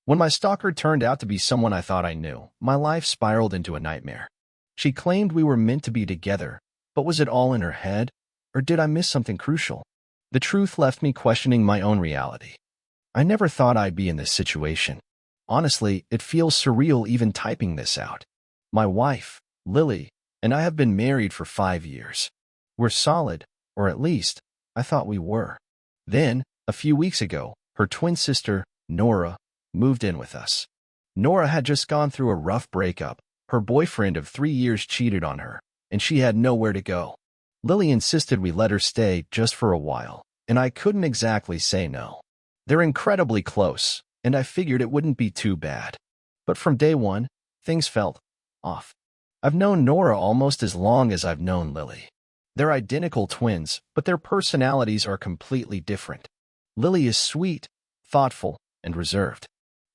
When my stalker turned out to be someone I thought I knew, my life spiraled into a nightmare. She claimed we were meant to be together, but was it all in her head? Or did I miss something crucial? The truth left me questioning my own reality. I never thought I'd be in this situation. Honestly, it feels surreal even typing this out. My wife, Lily, and I have been married for 5 years. We're solid, or at least, I thought we were. Then, a few weeks ago, her twin sister, Nora, moved in with us. Nora had just gone through a rough breakup. Her boyfriend of 3 years cheated on her, and she had nowhere to go. Lily insisted we let her stay just for a while, and I couldn't exactly say no. They're incredibly close, and I figured it wouldn't be too bad. But from day one, things felt off. I've known Nora almost as long as I've known Lily. They're identical twins, but their personalities are completely different. Lily is sweet, thoughtful, and reserved.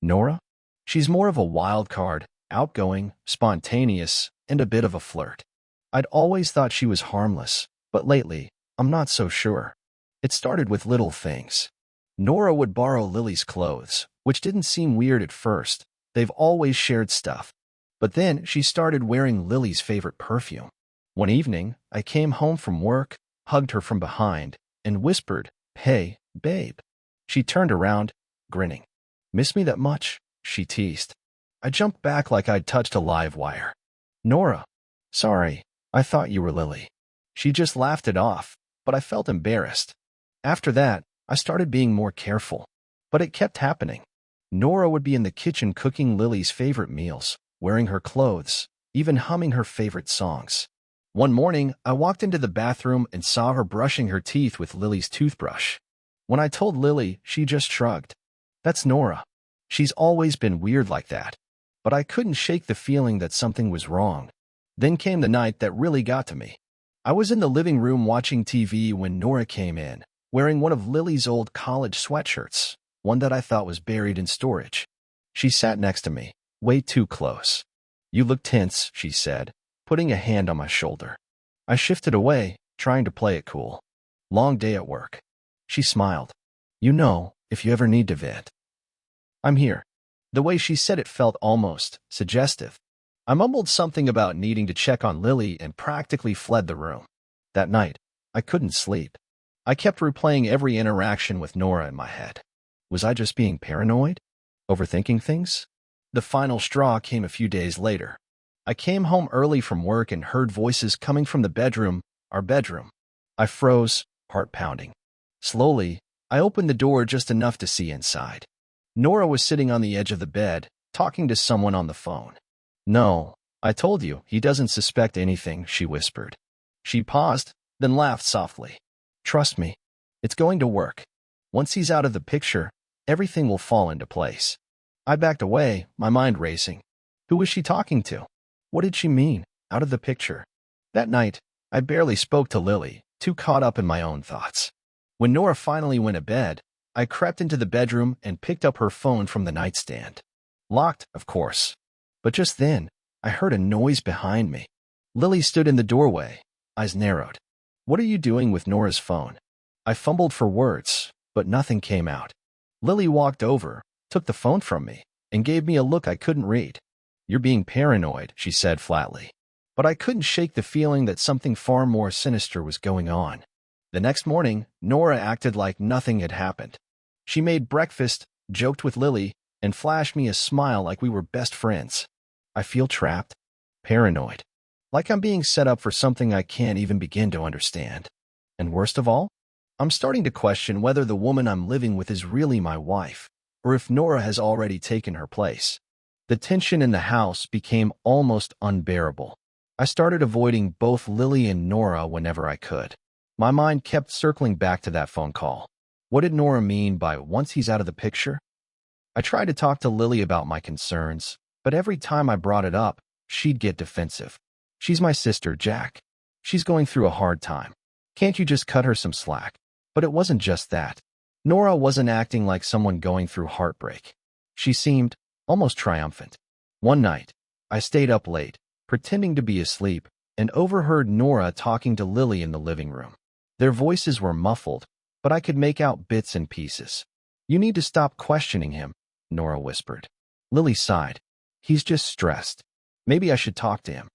Nora? She's more of a wild card, outgoing, spontaneous, and a bit of a flirt. I'd always thought she was harmless, but lately, I'm not so sure. It started with little things. Nora would borrow Lily's clothes, which didn't seem weird at first. They've always shared stuff. But then she started wearing Lily's favorite perfume. One evening, I came home from work, hugged her from behind, and whispered, "Hey, babe." She turned around, grinning. "Miss me that much?" she teased. I jumped back like I'd touched a live wire. "Nora, sorry, I thought you were Lily." She just laughed it off, but I felt embarrassed. After that, I started being more careful. But it kept happening. Nora would be in the kitchen cooking Lily's favorite meals, wearing her clothes, even humming her favorite songs. One morning, I walked into the bathroom and saw her brushing her teeth with Lily's toothbrush. When I told Lily, she just shrugged. That's Nora. She's always been weird like that. But I couldn't shake the feeling that something was wrong. Then came the night that really got to me. I was in the living room watching TV when Nora came in, wearing one of Lily's old college sweatshirts, one that I thought was buried in storage. She sat next to me, way too close. "You look tense," she said, putting a hand on my shoulder. I shifted away, trying to play it cool. "Long day at work." She smiled. "You know, if you ever need to vent, I'm here." The way she said it felt almost suggestive. I mumbled something about needing to check on Lily and practically fled the room. That night, I couldn't sleep. I kept replaying every interaction with Nora in my head. Was I just being paranoid? Overthinking things? The final straw came a few days later. I came home early from work and heard voices coming from the bedroom, our bedroom. I froze, heart pounding. Slowly, I opened the door just enough to see inside. Nora was sitting on the edge of the bed, talking to someone on the phone. "No, I told you, he doesn't suspect anything," she whispered. She paused, then laughed softly. "Trust me, it's going to work. Once he's out of the picture, everything will fall into place." I backed away, my mind racing. Who was she talking to? What did she mean, out of the picture? That night, I barely spoke to Lily, too caught up in my own thoughts. When Nora finally went to bed, I crept into the bedroom and picked up her phone from the nightstand. Locked, of course. But just then, I heard a noise behind me. Lily stood in the doorway, eyes narrowed. "What are you doing with Nora's phone?" I fumbled for words, but nothing came out. Lily walked over, took the phone from me, and gave me a look I couldn't read. "You're being paranoid," she said flatly. But I couldn't shake the feeling that something far more sinister was going on. The next morning, Nora acted like nothing had happened. She made breakfast, joked with Lily, and flashed me a smile like we were best friends. I feel trapped, paranoid, like I'm being set up for something I can't even begin to understand. And worst of all, I'm starting to question whether the woman I'm living with is really my wife, or if Nora has already taken her place. The tension in the house became almost unbearable. I started avoiding both Lily and Nora whenever I could. My mind kept circling back to that phone call. What did Nora mean by "once he's out of the picture"? I tried to talk to Lily about my concerns, but every time I brought it up, she'd get defensive. "She's my sister, Jack. She's going through a hard time. Can't you just cut her some slack?" But it wasn't just that. Nora wasn't acting like someone going through heartbreak. She seemed almost triumphant. One night, I stayed up late, pretending to be asleep, and overheard Nora talking to Lily in the living room. Their voices were muffled, but I could make out bits and pieces. "You need to stop questioning him. Nora whispered. Lily sighed. He's just stressed. Maybe I should talk to him.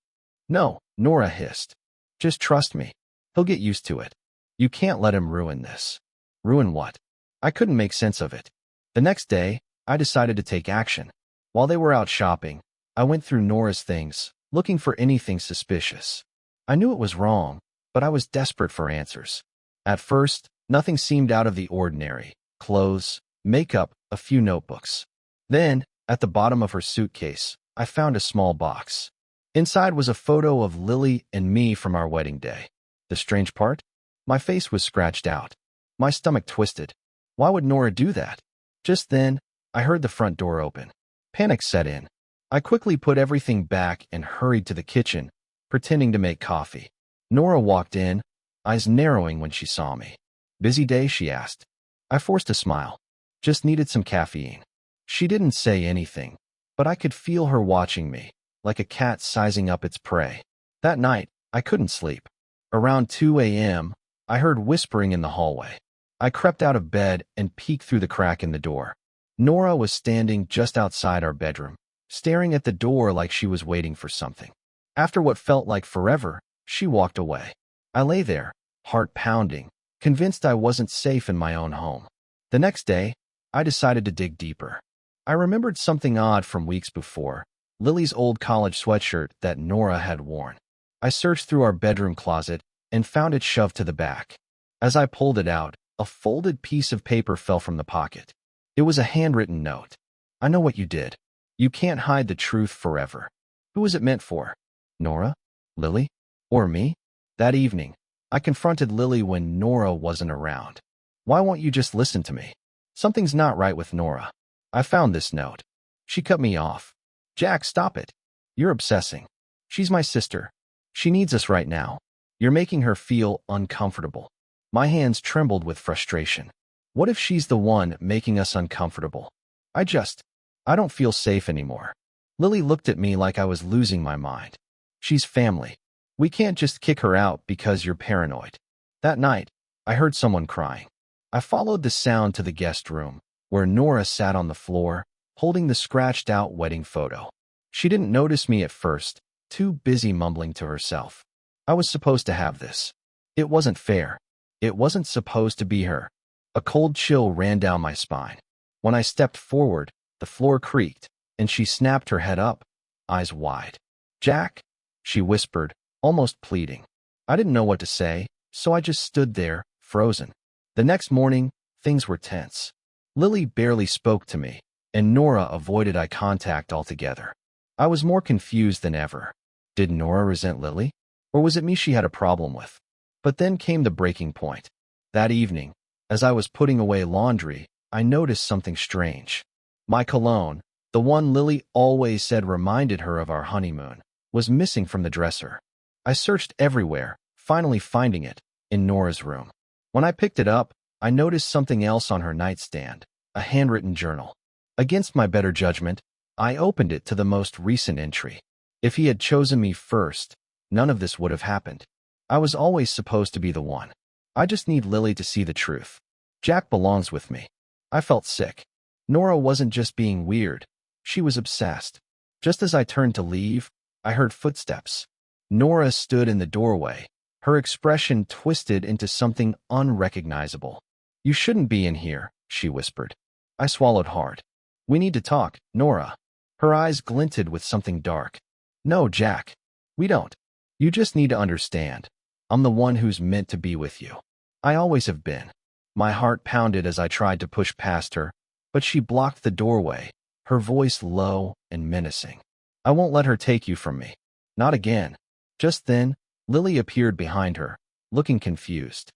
No, Nora hissed. Just trust me. He'll get used to it. You can't let him ruin this. Ruin what? I couldn't make sense of it. The next day, I decided to take action. While they were out shopping, I went through Nora's things, looking for anything suspicious. I knew it was wrong, but I was desperate for answers. At first, nothing seemed out of the ordinary. Clothes, makeup, a few notebooks. Then, at the bottom of her suitcase, I found a small box. Inside was a photo of Lily and me from our wedding day. The strange part? My face was scratched out. My stomach twisted. Why would Nora do that? Just then, I heard the front door open. Panic set in. I quickly put everything back and hurried to the kitchen, pretending to make coffee. Nora walked in, eyes narrowing when she saw me. Busy day, she asked. I forced a smile. Just needed some caffeine. She didn't say anything, but I could feel her watching me, like a cat sizing up its prey. That night, I couldn't sleep. Around 2 a.m., I heard whispering in the hallway. I crept out of bed and peeked through the crack in the door. Nora was standing just outside our bedroom, staring at the door like she was waiting for something. After what felt like forever, she walked away. I lay there, heart pounding, convinced I wasn't safe in my own home. The next day, I decided to dig deeper. I remembered something odd from weeks before, Lily's old college sweatshirt that Nora had worn. I searched through our bedroom closet and found it shoved to the back. As I pulled it out, a folded piece of paper fell from the pocket. It was a handwritten note. I know what you did. You can't hide the truth forever. Who was it meant for? Nora? Lily? Or me? That evening, I confronted Lily when Nora wasn't around. Why won't you just listen to me? Something's not right with Nora. I found this note. She cut me off. Jack, stop it. You're obsessing. She's my sister. She needs us right now. You're making her feel uncomfortable. My hands trembled with frustration. What if she's the one making us uncomfortable? I don't feel safe anymore. Lily looked at me like I was losing my mind. She's family. We can't just kick her out because you're paranoid. That night, I heard someone crying. I followed the sound to the guest room, where Nora sat on the floor, holding the scratched-out wedding photo. She didn't notice me at first, too busy mumbling to herself. I was supposed to have this. It wasn't fair. It wasn't supposed to be her. A cold chill ran down my spine. When I stepped forward, the floor creaked, and she snapped her head up, eyes wide. Jack, she whispered, almost pleading. I didn't know what to say, so I just stood there, frozen. The next morning, things were tense. Lily barely spoke to me, and Nora avoided eye contact altogether. I was more confused than ever. Did Nora resent Lily? Or was it me she had a problem with? But then came the breaking point. That evening, as I was putting away laundry, I noticed something strange. My cologne, the one Lily always said reminded her of our honeymoon, was missing from the dresser. I searched everywhere, finally finding it, in Nora's room. When I picked it up, I noticed something else on her nightstand, a handwritten journal. Against my better judgment, I opened it to the most recent entry. If he had chosen me first, none of this would have happened. I was always supposed to be the one. I just need Lily to see the truth. Jack belongs with me. I felt sick. Nora wasn't just being weird. She was obsessed. Just as I turned to leave, I heard footsteps. Nora stood in the doorway, her expression twisted into something unrecognizable. You shouldn't be in here, she whispered. I swallowed hard. We need to talk, Nora. Her eyes glinted with something dark. No, Jack. We don't. You just need to understand. I'm the one who's meant to be with you. I always have been. My heart pounded as I tried to push past her, but she blocked the doorway, her voice low and menacing. I won't let her take you from me. Not again. Just then, Lily appeared behind her, looking confused.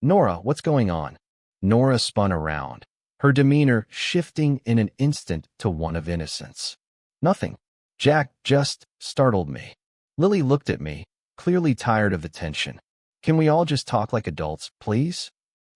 Nora, what's going on? Nora spun around, her demeanor shifting in an instant to one of innocence. Nothing. Jack just startled me. Lily looked at me, clearly tired of the tension. Can we all just talk like adults, please?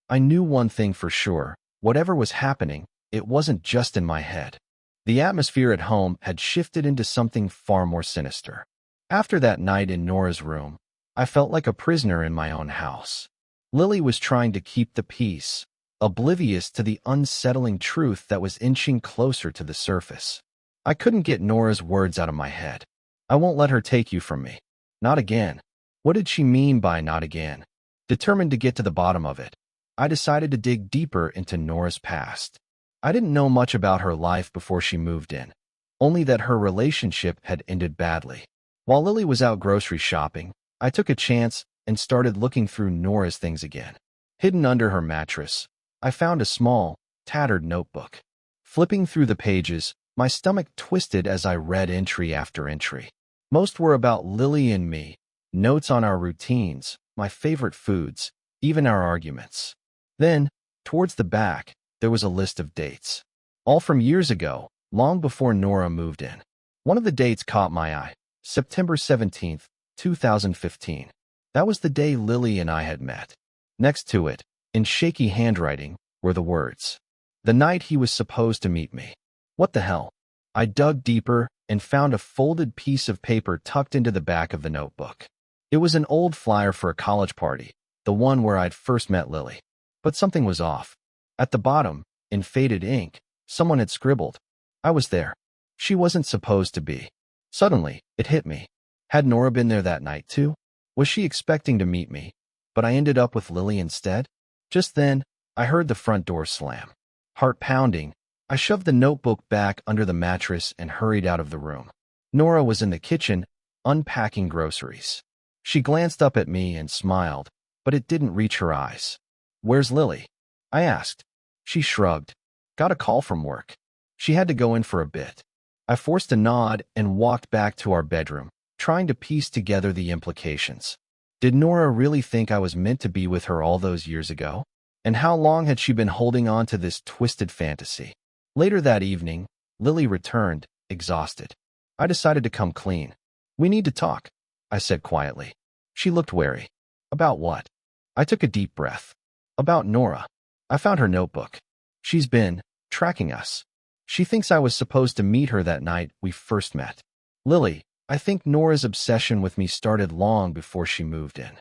I knew one thing for sure. Whatever was happening, it wasn't just in my head. The atmosphere at home had shifted into something far more sinister. After that night in Nora's room, I felt like a prisoner in my own house. Lily was trying to keep the peace, oblivious to the unsettling truth that was inching closer to the surface. I couldn't get Nora's words out of my head. I won't let her take you from me. Not again. What did she mean by not again? Determined to get to the bottom of it, I decided to dig deeper into Nora's past. I didn't know much about her life before she moved in, only that her relationship had ended badly. While Lily was out grocery shopping, I took a chance and started looking through Nora's things again. Hidden under her mattress, I found a small, tattered notebook. Flipping through the pages, my stomach twisted as I read entry after entry. Most were about Lily and me, notes on our routines, my favorite foods, even our arguments. Then, towards the back, there was a list of dates. All from years ago, long before Nora moved in. One of the dates caught my eye, September 17th, 2015. That was the day Lily and I had met. Next to it, in shaky handwriting, were the words, "The night he was supposed to meet me." What the hell? I dug deeper and found a folded piece of paper tucked into the back of the notebook. It was an old flyer for a college party, the one where I'd first met Lily. But something was off. At the bottom, in faded ink, someone had scribbled, "I was there. She wasn't supposed to be." Suddenly, it hit me. Had Nora been there that night too? Was she expecting to meet me, but I ended up with Lily instead? Just then, I heard the front door slam. Heart pounding, I shoved the notebook back under the mattress and hurried out of the room. Nora was in the kitchen, unpacking groceries. She glanced up at me and smiled, but it didn't reach her eyes. "Where's Lily?" I asked. She shrugged. "Got a call from work. She had to go in for a bit." I forced a nod and walked back to our bedroom, trying to piece together the implications. Did Nora really think I was meant to be with her all those years ago? And how long had she been holding on to this twisted fantasy? Later that evening, Lily returned, exhausted. I decided to come clean. "We need to talk," I said quietly. She looked wary. "About what?" I took a deep breath. "About Nora. I found her notebook. She's been tracking us. She thinks I was supposed to meet her that night we first met. Lily, I think Nora's obsession with me started long before she moved in."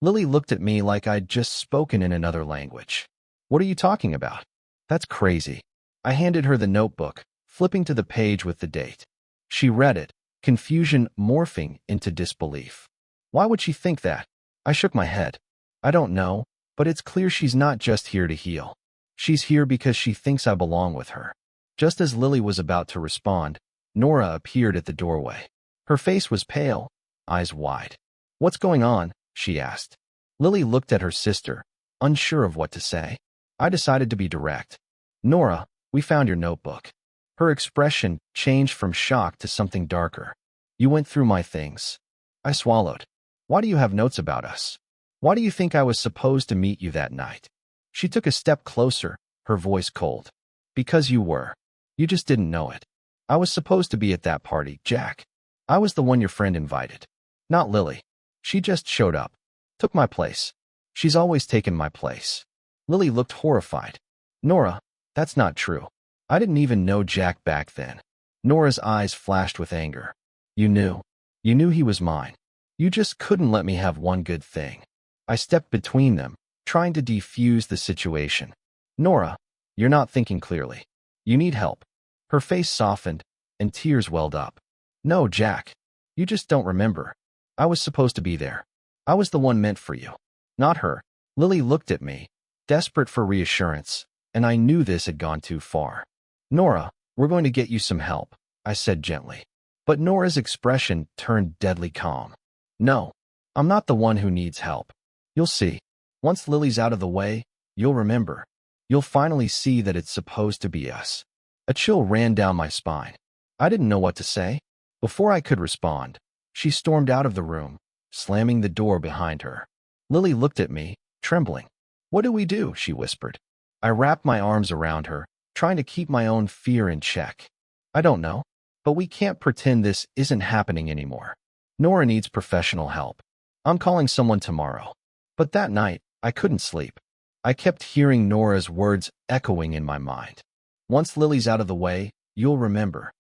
Lily looked at me like I'd just spoken in another language. "What are you talking about?" "That's crazy." I handed her the notebook, flipping to the page with the date. She read it, confusion morphing into disbelief. "Why would she think that?" I shook my head. "I don't know, but it's clear she's not just here to heal. She's here because she thinks I belong with her." Just as Lily was about to respond, Nora appeared at the doorway. Her face was pale, eyes wide. "What's going on?" she asked. Lily looked at her sister, unsure of what to say. I decided to be direct. "Nora, we found your notebook." Her expression changed from shock to something darker. "You went through my things." I swallowed. "Why do you have notes about us? Why do you think I was supposed to meet you that night?" She took a step closer, her voice cold. "Because you were. You just didn't know it. I was supposed to be at that party, Jack. I was the one your friend invited. Not Lily. She just showed up. Took my place. She's always taken my place." Lily looked horrified. "Nora, that's not true. I didn't even know Jack back then." Nora's eyes flashed with anger. "You knew. You knew he was mine. You just couldn't let me have one good thing." I stepped between them, trying to defuse the situation. "Nora, you're not thinking clearly. You need help." Her face softened, and tears welled up. "No, Jack. You just don't remember. I was supposed to be there. I was the one meant for you, not her." Lily looked at me, desperate for reassurance, and I knew this had gone too far. "Nora, we're going to get you some help," I said gently. But Nora's expression turned deadly calm. "No, I'm not the one who needs help. You'll see. Once Lily's out of the way, you'll remember. You'll finally see that it's supposed to be us." A chill ran down my spine. I didn't know what to say. Before I could respond, she stormed out of the room, slamming the door behind her. Lily looked at me, trembling. "What do we do?" she whispered. I wrapped my arms around her, trying to keep my own fear in check. "I don't know, but we can't pretend this isn't happening anymore. Nora needs professional help. I'm calling someone tomorrow." But that night, I couldn't sleep. I kept hearing Nora's words echoing in my mind. "Once Lily's out of the way, you'll remember."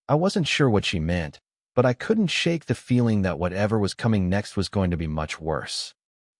I wasn't sure what she meant, but I couldn't shake the feeling that whatever was coming next was going to be much worse.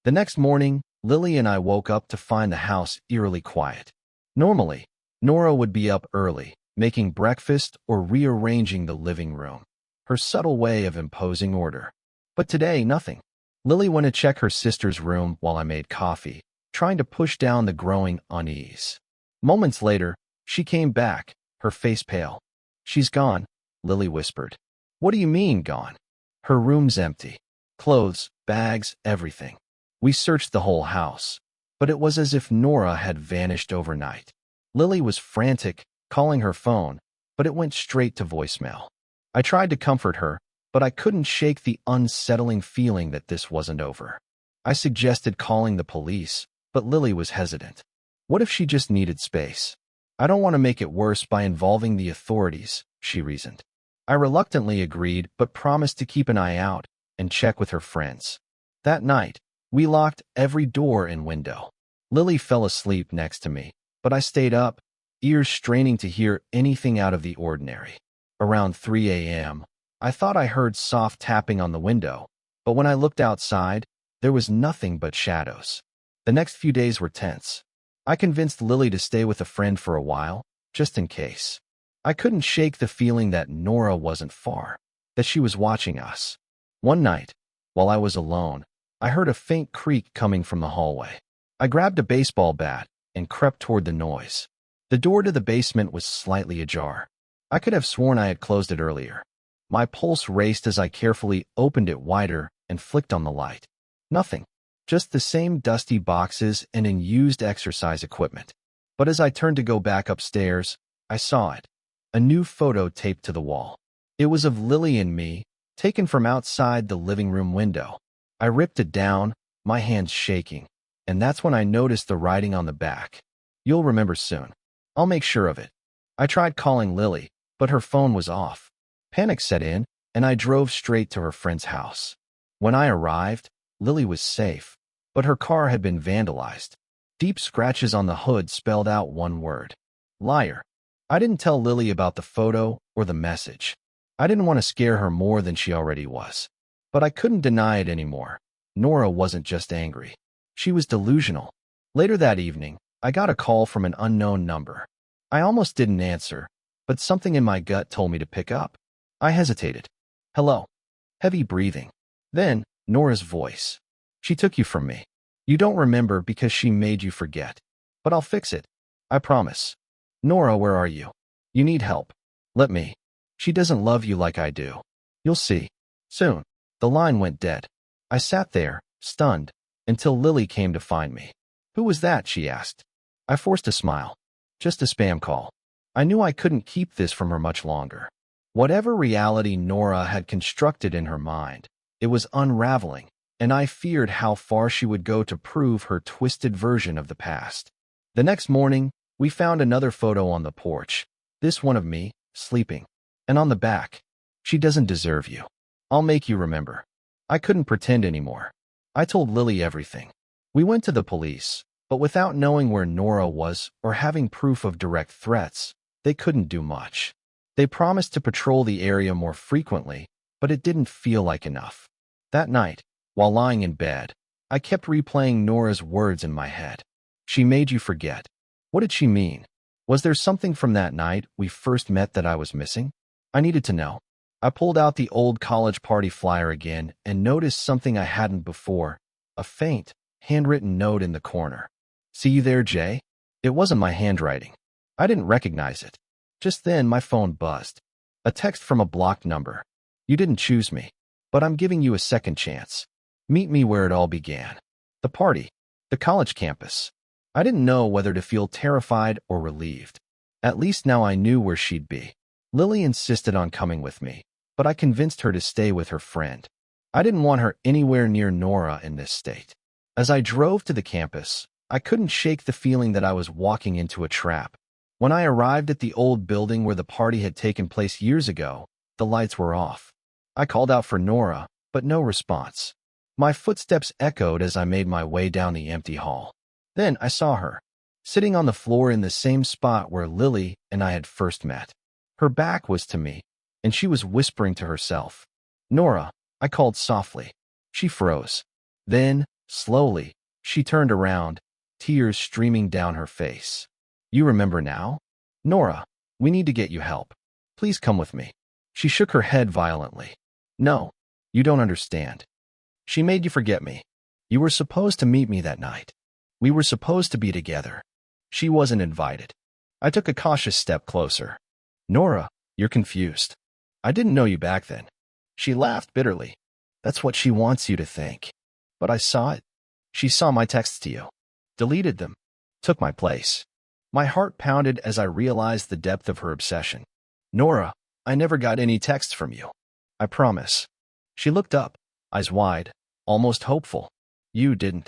The next morning, Lily and I woke up to find the house eerily quiet. Normally, Nora would be up early, making breakfast or rearranging the living room, her subtle way of imposing order. But today, nothing. Lily went to check her sister's room while I made coffee, trying to push down the growing unease. Moments later, she came back, her face pale. "She's gone," Lily whispered. "What do you mean, gone?" "Her room's empty. Clothes, bags, everything. We searched the whole house, but it was as if Nora had vanished overnight." Lily was frantic, calling her phone, but it went straight to voicemail. I tried to comfort her, but I couldn't shake the unsettling feeling that this wasn't over. I suggested calling the police, but Lily was hesitant. What if she just needed space? "I don't want to make it worse by involving the authorities," she reasoned. I reluctantly agreed, but promised to keep an eye out and check with her friends. That night, we locked every door and window. Lily fell asleep next to me, but I stayed up, ears straining to hear anything out of the ordinary. Around 3 a.m., I thought I heard soft tapping on the window, but when I looked outside, there was nothing but shadows. The next few days were tense. I convinced Lily to stay with a friend for a while, just in case. I couldn't shake the feeling that Nora wasn't far, that she was watching us. One night, while I was alone, I heard a faint creak coming from the hallway. I grabbed a baseball bat and crept toward the noise. The door to the basement was slightly ajar. I could have sworn I had closed it earlier. My pulse raced as I carefully opened it wider and flicked on the light. Nothing. Just the same dusty boxes and unused exercise equipment. But as I turned to go back upstairs, I saw it. A new photo taped to the wall. It was of Lily and me, taken from outside the living room window. I ripped it down, my hands shaking, and that's when I noticed the writing on the back. "You'll remember soon. I'll make sure of it." I tried calling Lily, but her phone was off. Panic set in, and I drove straight to her friend's house. When I arrived, Lily was safe, but her car had been vandalized. Deep scratches on the hood spelled out one word: liar. I didn't tell Lily about the photo or the message. I didn't want to scare her more than she already was. But I couldn't deny it anymore. Nora wasn't just angry. She was delusional. Later that evening, I got a call from an unknown number. I almost didn't answer, but something in my gut told me to pick up. I hesitated. "Hello." Heavy breathing. Then, Nora's voice. "She took you from me. You don't remember because she made you forget. But I'll fix it. I promise." "Nora, where are you? You need help. Let me. She doesn't love you like I do. You'll see. Soon." The line went dead. I sat there, stunned, until Lily came to find me. "Who was that?" she asked. I forced a smile. "Just a spam call." I knew I couldn't keep this from her much longer. Whatever reality Nora had constructed in her mind, it was unraveling, and I feared how far she would go to prove her twisted version of the past. The next morning, we found another photo on the porch, this one of me, sleeping. And on the back, "She doesn't deserve you. I'll make you remember." I couldn't pretend anymore. I told Lily everything. We went to the police, but without knowing where Nora was or having proof of direct threats, they couldn't do much. They promised to patrol the area more frequently, but it didn't feel like enough. That night, while lying in bed, I kept replaying Nora's words in my head. "She made you forget." What did she mean? Was there something from that night we first met that I was missing? I needed to know. I pulled out the old college party flyer again and noticed something I hadn't before, a faint, handwritten note in the corner. "See you there, Jay?" It wasn't my handwriting. I didn't recognize it. Just then, my phone buzzed. A text from a blocked number. "You didn't choose me, but I'm giving you a second chance. Meet me where it all began." The party. The college campus. I didn't know whether to feel terrified or relieved. At least now I knew where she'd be. Lily insisted on coming with me, but I convinced her to stay with her friend. I didn't want her anywhere near Nora in this state. As I drove to the campus, I couldn't shake the feeling that I was walking into a trap. When I arrived at the old building where the party had taken place years ago, the lights were off. I called out for Nora, but no response. My footsteps echoed as I made my way down the empty hall. Then I saw her, sitting on the floor in the same spot where Lily and I had first met. Her back was to me, and she was whispering to herself. "Nora," I called softly. She froze. Then, slowly, She turned around, tears streaming down her face. You remember now? Nora, we need to get you help. Please come with me. She shook her head violently. No, you don't understand. She made you forget me. You were supposed to meet me that night. We were supposed to be together. She wasn't invited. I took a cautious step closer. Nora, you're confused. I didn't know you back then. She laughed bitterly. That's what she wants you to think. But I saw it. She saw my texts to you. Deleted them. Took my place. My heart pounded as I realized the depth of her obsession. Nora, I never got any texts from you. I promise. She looked up, eyes wide, almost hopeful. You didn't.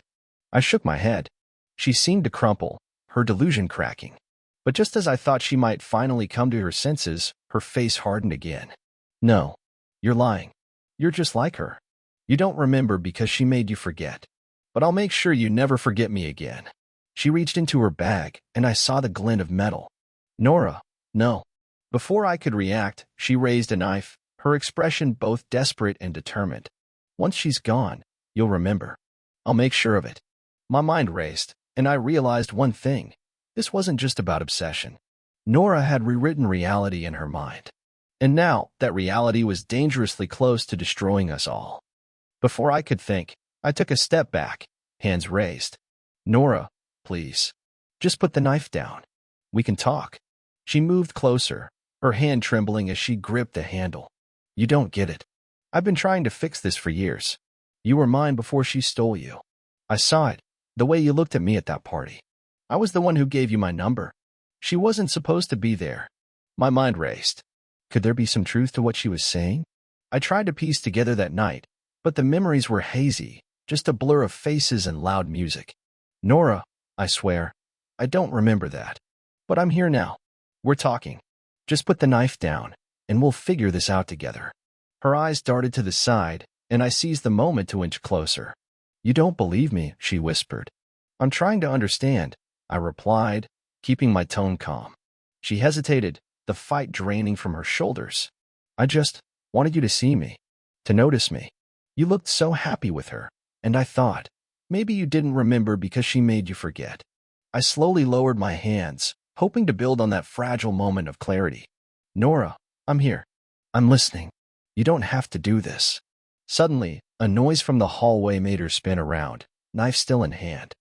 I shook my head. She seemed to crumple, her delusion cracking. But just as I thought she might finally come to her senses, her face hardened again. No, you're lying. You're just like her. You don't remember because she made you forget. But I'll make sure you never forget me again. She reached into her bag, and I saw the glint of metal. Nora, no. Before I could react, she raised a knife, her expression both desperate and determined. Once she's gone, you'll remember. I'll make sure of it. My mind raced, and I realized one thing. This wasn't just about obsession. Nora had rewritten reality in her mind. And now, that reality was dangerously close to destroying us all. Before I could think, I took a step back, hands raised. Nora, please. Just put the knife down. We can talk. She moved closer, her hand trembling as she gripped the handle. You don't get it. I've been trying to fix this for years. You were mine before she stole you. I saw it, the way you looked at me at that party. I was the one who gave you my number. She wasn't supposed to be there. My mind raced. Could there be some truth to what she was saying? I tried to piece together that night, but the memories were hazy, just a blur of faces and loud music. Nora, I swear, I don't remember that. But I'm here now. We're talking. Just put the knife down, and we'll figure this out together. Her eyes darted to the side, and I seized the moment to inch closer. You don't believe me, she whispered. I'm trying to understand, I replied, keeping my tone calm. She hesitated, the fight draining from her shoulders. I just wanted you to see me, to notice me. You looked so happy with her, and I thought, maybe you didn't remember because she made you forget. I slowly lowered my hands, hoping to build on that fragile moment of clarity. Nora, I'm here. I'm listening. You don't have to do this. Suddenly, a noise from the hallway made her spin around, knife still in hand.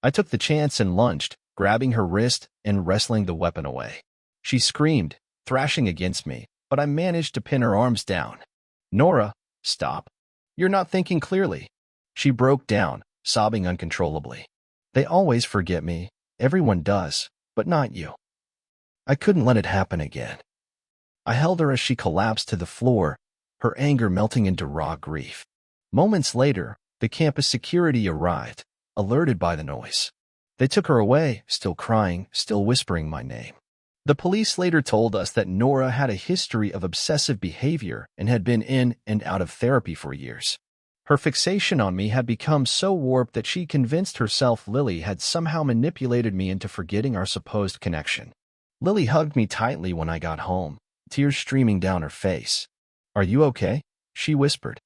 I took the chance and lunged, grabbing her wrist and wrestling the weapon away. She screamed, thrashing against me, but I managed to pin her arms down. Nora, stop. You're not thinking clearly. She broke down, sobbing uncontrollably. They always forget me. Everyone does, but not you. I couldn't let it happen again. I held her as she collapsed to the floor, her anger melting into raw grief. Moments later, the campus security arrived, alerted by the noise. They took her away, still crying, still whispering my name. The police later told us that Nora had a history of obsessive behavior and had been in and out of therapy for years. Her fixation on me had become so warped that she convinced herself Lily had somehow manipulated me into forgetting our supposed connection. Lily hugged me tightly when I got home, tears streaming down her face. Are you okay? She whispered.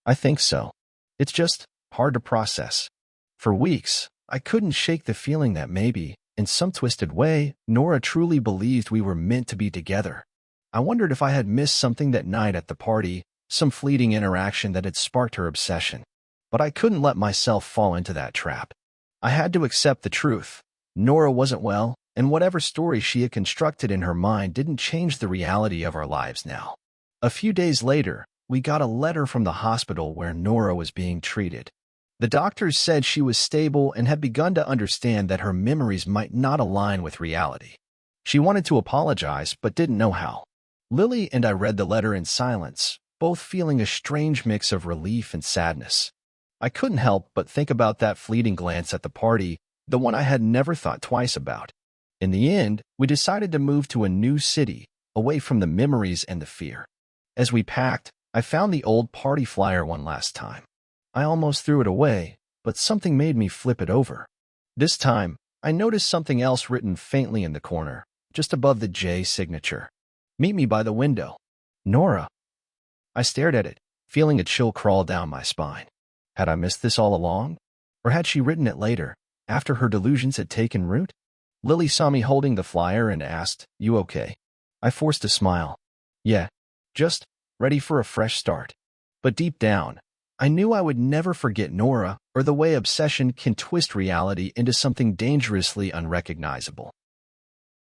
I think so. It's just hard to process. For weeks, I couldn't shake the feeling that maybe, in some twisted way, Nora truly believed we were meant to be together. I wondered if I had missed something that night at the party, some fleeting interaction that had sparked her obsession. But I couldn't let myself fall into that trap. I had to accept the truth. Nora wasn't well, and whatever story she had constructed in her mind didn't change the reality of our lives now. A few days later, we got a letter from the hospital where Nora was being treated. The doctors said she was stable and had begun to understand that her memories might not align with reality. She wanted to apologize, but didn't know how. Lily and I read the letter in silence, both feeling a strange mix of relief and sadness. I couldn't help but think about that fleeting glance at the party, the one I had never thought twice about. In the end, we decided to move to a new city, away from the memories and the fear. As we packed, I found the old party flyer one last time. I almost threw it away, but something made me flip it over. This time, I noticed something else written faintly in the corner, just above the J signature. Meet me by the window. Nora. I stared at it, feeling a chill crawl down my spine. Had I missed this all along? Or had she written it later, after her delusions had taken root? Lily saw me holding the flyer and asked, "You okay?" I forced a smile. "Yeah, just ready for a fresh start." But deep down, I knew I would never forget Nora or the way obsession can twist reality into something dangerously unrecognizable.